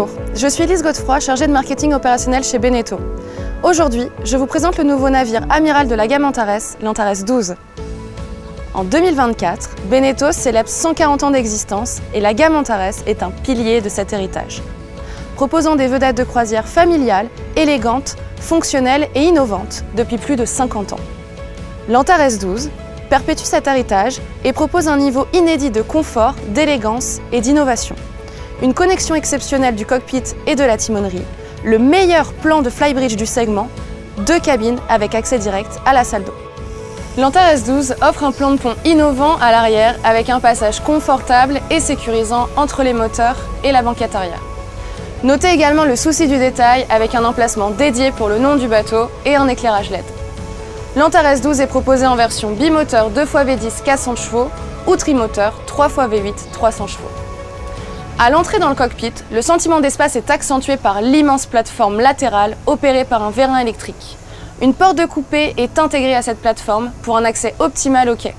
Bonjour, je suis Elise Godefroy, chargée de marketing opérationnel chez Beneteau. Aujourd'hui, je vous présente le nouveau navire amiral de la gamme Antares, l'Antares 12. En 2024, Beneteau célèbre 140 ans d'existence et la gamme Antares est un pilier de cet héritage. Proposant des vedettes de croisière familiales, élégantes, fonctionnelles et innovantes depuis plus de 50 ans. L'Antares 12 perpétue cet héritage et propose un niveau inédit de confort, d'élégance et d'innovation. Une connexion exceptionnelle du cockpit et de la timonerie, le meilleur plan de flybridge du segment, 2 cabines avec accès direct à la salle d'eau. L'Antares 12 offre un plan de pont innovant à l'arrière avec un passage confortable et sécurisant entre les moteurs et la banquette arrière. Notez également le souci du détail avec un emplacement dédié pour le nom du bateau et un éclairage LED. L'Antares 12 est proposé en version bimoteur 2xV10 400 chevaux ou trimoteur 3xV8 300 chevaux. À l'entrée dans le cockpit, le sentiment d'espace est accentué par l'immense plateforme latérale opérée par un vérin électrique. Une porte de coupé est intégrée à cette plateforme pour un accès optimal au quai.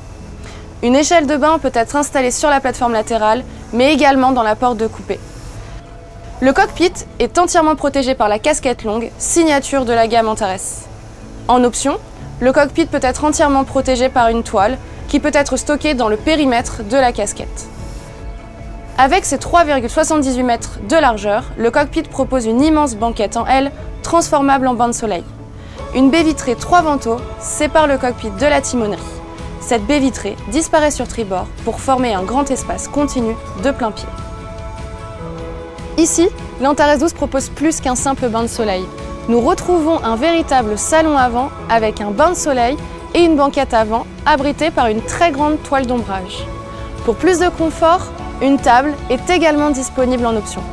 Une échelle de bain peut être installée sur la plateforme latérale, mais également dans la porte de coupé. Le cockpit est entièrement protégé par la casquette longue, signature de la gamme Antares. En option, le cockpit peut être entièrement protégé par une toile qui peut être stockée dans le périmètre de la casquette. Avec ses 3,78 mètres de largeur, le cockpit propose une immense banquette en L transformable en banc de soleil. Une baie vitrée 3 vantaux sépare le cockpit de la timonerie. Cette baie vitrée disparaît sur tribord pour former un grand espace continu de plein pied. Ici, l'Antares 12 propose plus qu'un simple bain de soleil. Nous retrouvons un véritable salon avant avec un bain de soleil et une banquette avant abritée par une très grande toile d'ombrage. Pour plus de confort, une table est également disponible en option.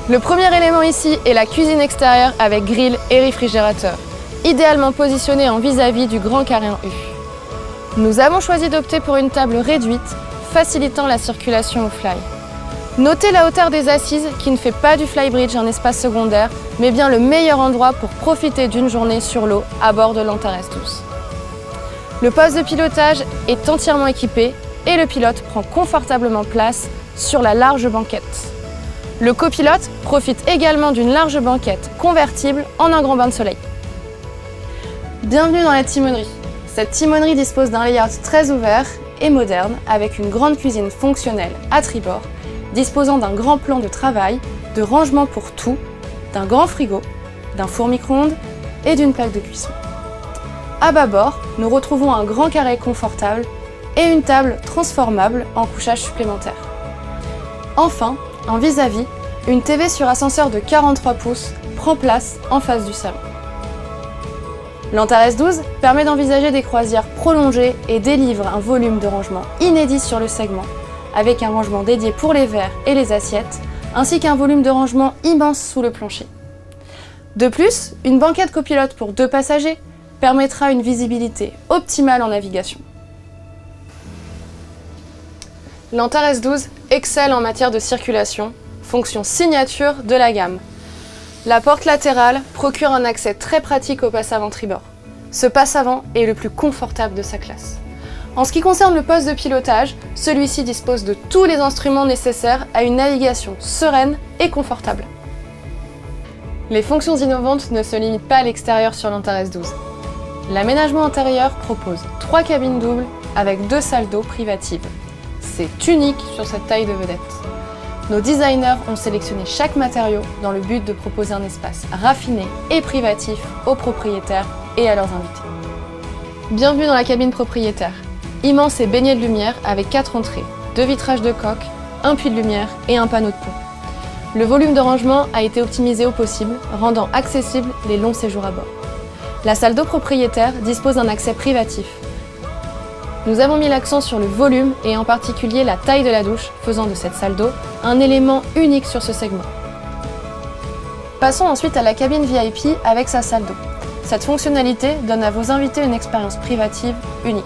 Le premier élément ici est la cuisine extérieure avec grille et réfrigérateur, idéalement positionnée en vis-à-vis du grand carré en U. Nous avons choisi d'opter pour une table réduite, facilitant la circulation au fly. Notez la hauteur des assises qui ne fait pas du flybridge un espace secondaire, mais bien le meilleur endroit pour profiter d'une journée sur l'eau à bord de l'Antares 12. Le poste de pilotage est entièrement équipé et le pilote prend confortablement place sur la large banquette. Le copilote profite également d'une large banquette convertible en un grand bain de soleil. Bienvenue dans la timonerie. Cette timonerie dispose d'un layout très ouvert et moderne avec une grande cuisine fonctionnelle à tribord, disposant d'un grand plan de travail, de rangement pour tout, d'un grand frigo, d'un four micro-ondes et d'une plaque de cuisson. À bâbord, nous retrouvons un grand carré confortable et une table transformable en couchage supplémentaire. Enfin, en vis-à-vis, une TV sur ascenseur de 43 pouces prend place en face du salon. L'Antares 12 permet d'envisager des croisières prolongées et délivre un volume de rangement inédit sur le segment, avec un rangement dédié pour les verres et les assiettes, ainsi qu'un volume de rangement immense sous le plancher. De plus, une banquette copilote pour 2 passagers permettra une visibilité optimale en navigation. L'Antares 12 excelle en matière de circulation, fonction signature de la gamme. La porte latérale procure un accès très pratique au passe avant tribord. Ce passe avant est le plus confortable de sa classe. En ce qui concerne le poste de pilotage, celui-ci dispose de tous les instruments nécessaires à une navigation sereine et confortable. Les fonctions innovantes ne se limitent pas à l'extérieur sur l'Antares 12. L'aménagement intérieur propose 3 cabines doubles avec 2 salles d'eau privatives. C'est unique sur cette taille de vedette. Nos designers ont sélectionné chaque matériau dans le but de proposer un espace raffiné et privatif aux propriétaires et à leurs invités. Bienvenue dans la cabine propriétaire. Immense et baignée de lumière avec 4 entrées, 2 vitrages de coque, un puits de lumière et un panneau de pont. Le volume de rangement a été optimisé au possible, rendant accessibles les longs séjours à bord. La salle d'eau propriétaire dispose d'un accès privatif. Nous avons mis l'accent sur le volume et en particulier la taille de la douche, faisant de cette salle d'eau un élément unique sur ce segment. Passons ensuite à la cabine VIP avec sa salle d'eau. Cette fonctionnalité donne à vos invités une expérience privative unique.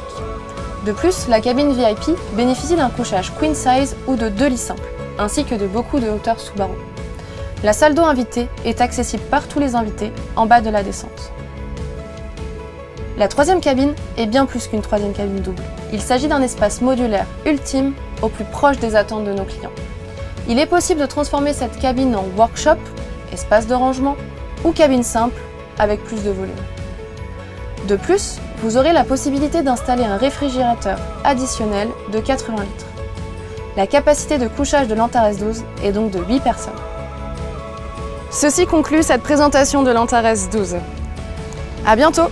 De plus, la cabine VIP bénéficie d'un couchage queen size ou de 2 lits simples, ainsi que de beaucoup de hauteurs sous barreaux. La salle d'eau invitée est accessible par tous les invités en bas de la descente. La troisième cabine est bien plus qu'une troisième cabine double. Il s'agit d'un espace modulaire ultime au plus proche des attentes de nos clients. Il est possible de transformer cette cabine en workshop, espace de rangement, ou cabine simple avec plus de volume. De plus, vous aurez la possibilité d'installer un réfrigérateur additionnel de 80 litres. La capacité de couchage de l'Antares 12 est donc de 8 personnes. Ceci conclut cette présentation de l'Antares 12. À bientôt!